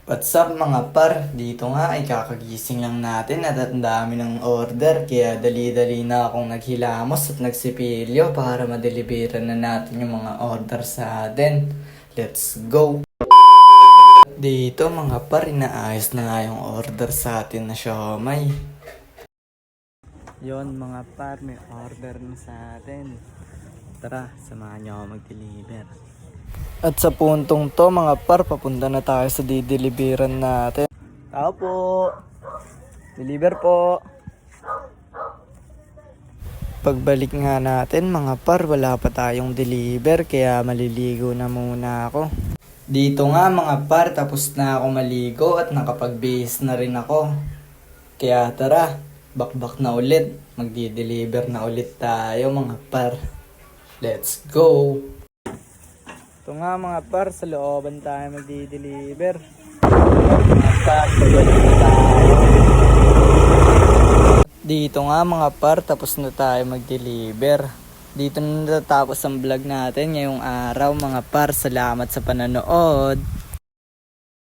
What's up mga par? Dito nga ay kakagising lang natin at ang dami ng order kaya dali-dali na akong naghilamos at nagsipilyo para madeliveran na natin yung mga order sa atin. Let's go! Dito mga par, inaayos na nga yung order sa atin na siomay. Yon mga par, may order na sa atin. Tara, samahan niyo ako mag-deliver. At sa puntong to mga par, papunta na tayo sa dideliveran natin. Tao po. Deliver po. Pagbalik nga natin mga par, wala pa tayong deliver kaya maliligo na muna ako. Dito nga mga par, tapos na ako maligo at nakapag-bihis na rin ako. Kaya tara, bakbak na ulit. Magdi-deliver na ulit tayo mga par. Let's go! Ito nga mga par, sa looban tayo magdi-deliver. Mga par, pabalik na tayo. Dito nga mga par, tapos na tayo mag-deliver. Dito na natatapos ang vlog natin ngayong araw mga par. Salamat sa panonood.